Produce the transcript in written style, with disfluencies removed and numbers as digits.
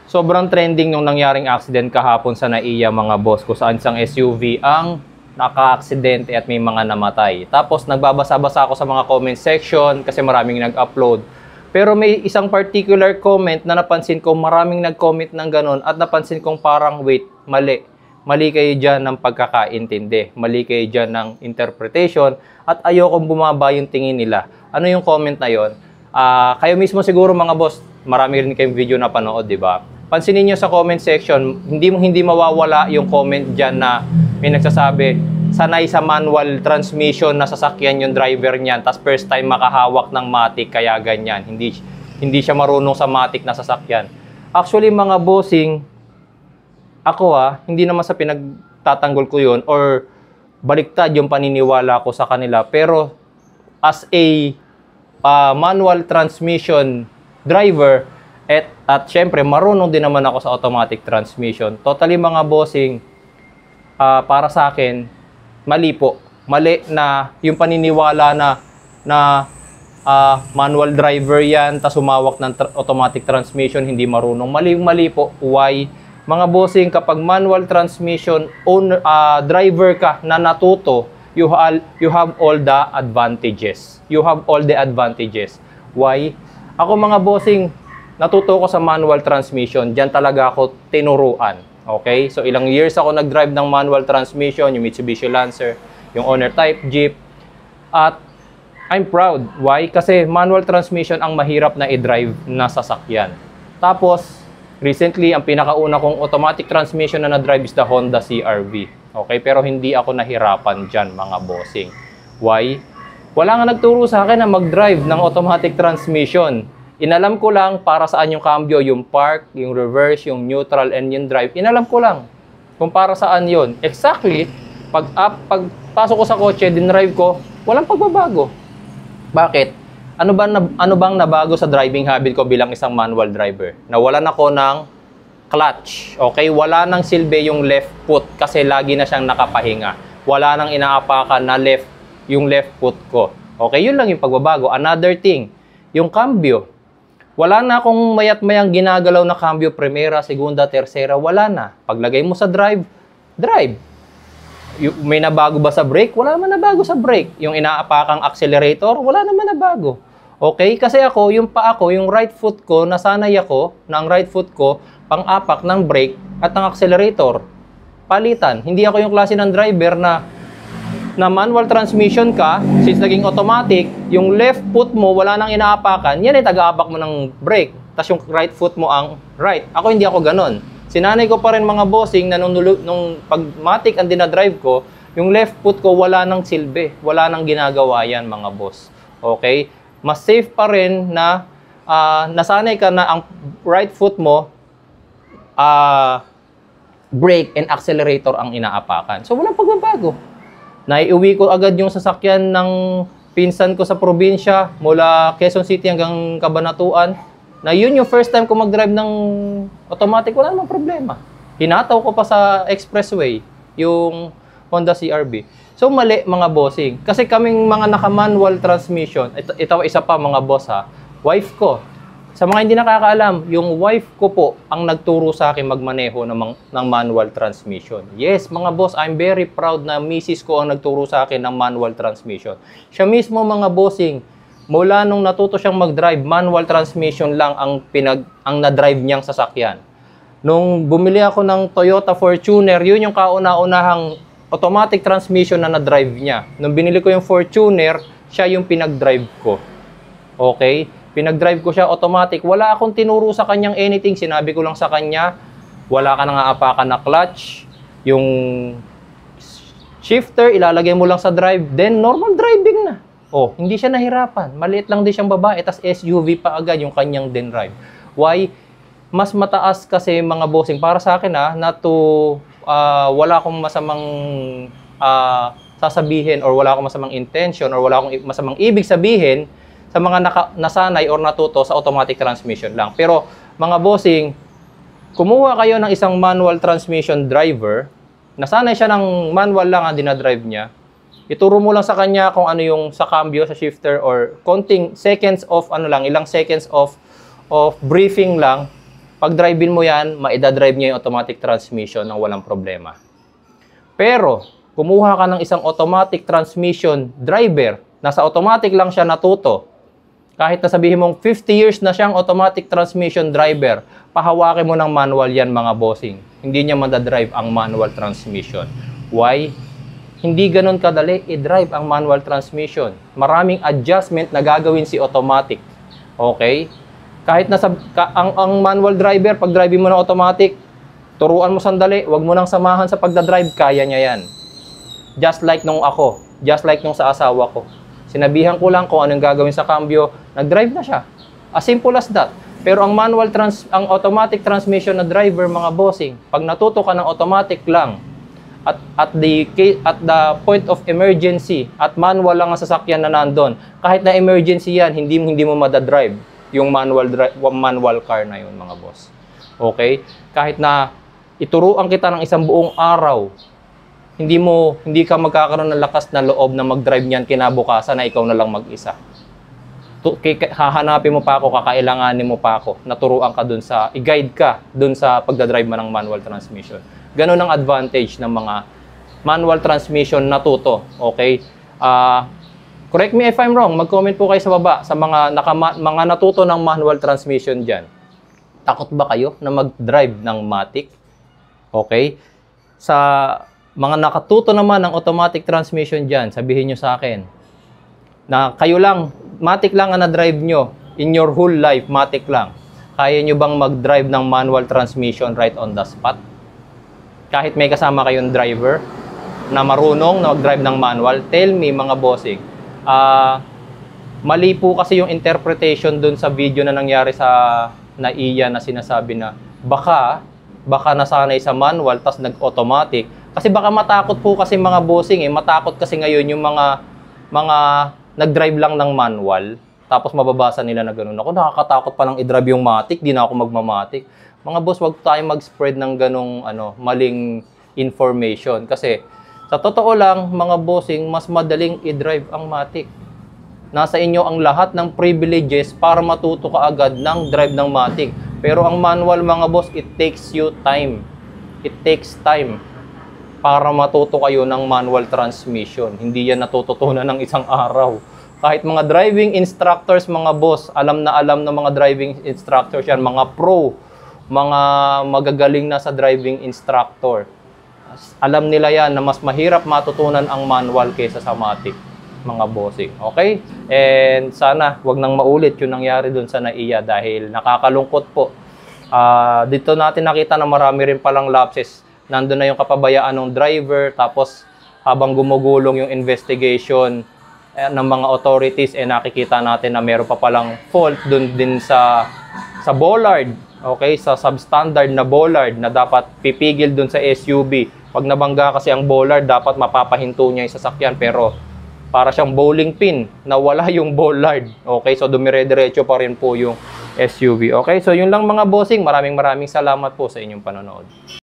Sobrang trending nung nangyaring accident kahapon sa NAIA mga boss, kung saan isang SUV ang naka-aksidente at may mga namatay. Tapos nagbabasa-basa ako sa mga comment section kasi maraming nag-upload. Pero may isang particular comment na napansin ko maraming nag-comment ng ganun at napansin kong parang wait, mali. Mali kayo dyan ng pagkakaintindi. Mali kayo dyan ng interpretation at ayokong bumaba yung tingin nila. Ano yung comment na yon? Kayo mismo siguro mga boss, marami rin kayong video na panood, di ba? Pansinin nyo sa comment section, hindi mawawala yung comment dyan na may nagsasabi, sanay sa manual transmission na sasakyan yung driver niyan, tas first time makahawak ng matic, kaya ganyan. Hindi siya marunong sa matic na sasakyan. Actually, mga bossing, ako hindi naman sa pinagtatanggol ko yun or baliktad yung paniniwala ko sa kanila. Pero as a manual transmission driver, at syempre, marunong din naman ako sa automatic transmission. Totally mga bossing, para sa akin, mali po. Mali na yung paniniwala na manual driver yan, tas humawak ng automatic transmission, hindi marunong. Mali po. Why? Mga bossing, kapag manual transmission driver ka na natuto, you have all the advantages. You have all the advantages. Why? Ako mga bossing, natuto ko sa manual transmission. Diyan talaga ako tinuruan. Okay? So, ilang years ako nag-drive ng manual transmission, yung Mitsubishi Lancer, yung Honor Type Jeep. At I'm proud. Why? Kasi manual transmission ang mahirap na i-drive na sasakyan. Tapos, recently, ang pinakauna kong automatic transmission na na-drive is the Honda CR-V. Okay? Pero hindi ako nahirapan dyan, mga bossing. Why? Wala nga nagturo sa akin na mag-drive ng automatic transmission. Inalam ko lang para saan yung cambio, yung park, yung reverse, yung neutral, and yung drive. Inalam ko lang kung para saan yon. Exactly, pagpasok ko sa kotse, dinrive ko, walang pagbabago. Bakit? Ano bang nabago sa driving habit ko bilang isang manual driver? Nawalan ako ng clutch. Okay? Wala nang silbi yung left foot kasi lagi na siyang nakapahinga. Wala nang inaapakan na yung left foot ko. Okay? Yun lang yung pagbabago. Another thing, yung cambio. Wala na akong mayat-mayang ginagalaw na cambio, primera, segunda, tercera, wala na. Paglagay mo sa drive. May nabago ba sa brake? Wala naman nabago sa brake. Yung inaapakang accelerator, wala naman nabago. Okay? Kasi ako, yung right foot ko, nasanay ako na ang right foot ko, pang-apak ng brake at ng accelerator. Palitan. Hindi ako yung klase ng driver na manual transmission ka, since naging automatic, yung left foot mo, wala nang inaapakan, yan ay taga-apak mo ng brake. Tapos yung right foot mo ang right. Ako hindi ako ganon. Sinanay ko pa rin mga bossing na nung pag-matic ang dinadrive ko, yung left foot ko wala nang silbi. Wala nang ginagawa yan mga boss. Okay? Mas safe pa rin na nasanay ka na ang right foot mo, brake and accelerator ang inaapakan. So walang pagbabago. Naiuwi ko agad yung sasakyan ng pinsan ko sa probinsya mula Quezon City hanggang Cabanatuan. Na yun yung first time ko mag-drive ng automatic, wala namang problema. Hinataw ko pa sa expressway yung Honda CR-V. So mali mga bossing. Kasi kaming mga naka-manual transmission, ito isa pa mga boss wife ko. Sa mga hindi nakakaalam, yung wife ko po ang nagturo sa akin magmaneho ng manual transmission. Yes, mga boss, I'm very proud na misis ko ang nagturo sa akin ng manual transmission. Siya mismo mga bossing, mula nung natuto siyang mag-drive, manual transmission lang ang na-drive niyang sasakyan. Nung bumili ako ng Toyota Fortuner, yun yung kauna-unahang automatic transmission na na-drive niya. Nung binili ko yung Fortuner, siya yung pinag-drive ko. Okay? Pinag-drive ko siya automatic. Wala akong tinuro sa kanyang anything. Sinabi ko lang sa kanya, wala ka nang aapakan na clutch. Yung shifter, ilalagay mo lang sa drive. Then, normal driving na. Oh, hindi siya nahirapan. Maliit lang din siyang babae. Tas SUV pa agad yung kanyang din drive. Why? Mas mataas kasi mga bossing. Para sa akin wala akong masamang sasabihin or wala akong masamang intention or wala akong masamang ibig sabihin sa mga nasanay or natuto sa automatic transmission lang. Pero mga bossing, kumuha kayo ng isang manual transmission driver, nasanay siya ng manual lang ang dinadrive niya, ituro mo lang sa kanya kung ano yung sa cambio, sa shifter, or konting seconds of ilang seconds of briefing lang, Pag drive-in mo yan, maida-drive niya yung automatic transmission ng walang problema. Pero, kumuha ka ng isang automatic transmission driver, nasa automatic lang siya natuto. Kahit na sabihin mong 50 years na siyang automatic transmission driver, pahawakin mo ng manual yan mga bossing. Hindi niya madadrive ang manual transmission. Why? Hindi ganun kadali i-drive ang manual transmission. Maraming adjustment na gagawin si automatic. Okay? Kahit na ang manual driver, pag driving mo ng automatic, turuan mo sandali, wag mo nang samahan sa pagdadrive, kaya niya yan. Just like nung ako, just like nung sa asawa ko. Sinabihan ko lang kung anong gagawin sa cambio, nag-drive na siya. As simple as that. Pero ang ang automatic transmission na driver, mga bossing, pag natuto ka ng automatic lang, at the point of emergency, at manual lang ang sasakyan na nandun, kahit na emergency yan, hindi mo madadrive yung manual car na yun, mga boss. Okay? Kahit na ituruan kita ng isang buong araw, hindi ka magkakaroon ng lakas na loob na mag-drive niyan kinabukasan na ikaw na lang mag-isa. Hahanapin mo pa ako, kakailanganin mo pa ako, naturuan ka dun sa, i-guide ka dun sa pagdadrive mo ng manual transmission. Ganon ang advantage ng mga manual transmission natuto. Okay? Correct me if I'm wrong, mag-comment po kayo sa baba sa mga natuto ng manual transmission dyan. Takot ba kayo na mag-drive ng matic? Okay? Sa mga nakatuto naman ng automatic transmission dyan, sabihin nyo sa akin, na kayo lang, matic lang ang na-drive nyo, in your whole life, matic lang. Kaya nyo bang mag-drive ng manual transmission right on the spot? Kahit may kasama kayong driver na marunong na mag-drive ng manual, tell me mga bossing, mali po kasi yung interpretation dun sa video na nangyari sa NAIA na sinasabi na baka nasanay sa manual tas nag-automatic. Kasi baka matakot po kasi mga bossing matakot kasi ngayon yung mga nag-drive lang ng manual tapos mababasa nila na gano'n. Ako nakakatakot pa lang i-drive yung matic, di na ako magmamatic. Mga boss, wag tayong mag-spread ng ganong maling information kasi sa totoo lang, mga bossing, mas madaling i-drive ang matic. Nasa inyo ang lahat ng privileges para matuto ka agad ng drive ng matic. Pero ang manual, mga boss, it takes you time. It takes time para matuto kayo ng manual transmission. Hindi yan natututunan ng isang araw. Kahit mga driving instructors, mga boss, alam ng mga driving instructors yan, mga pro, mga magagaling na sa driving instructor. Alam nila yan na mas mahirap matutunan ang manual kaysa sa matic, mga bossing. Okay? And sana wag nang maulit yung nangyari dun sa NAIA dahil nakakalungkot po. Dito natin nakita na marami rin palang lapses. Nandun na yung kapabayaan ng driver, tapos habang gumugulong yung investigation ng mga authorities, nakikita natin na meron pa palang fault dun din sa bollard. Okay? Sa substandard na bollard na dapat pipigil dun sa SUV. Pag nabangga kasi ang bollard, dapat mapapahinto niya yung sasakyan, pero para siyang bowling pin na wala yung bollard. Okay, so dumire-diretso pa rin po yung SUV. Okay, so yun lang mga bossing. Maraming salamat po sa inyong panonood.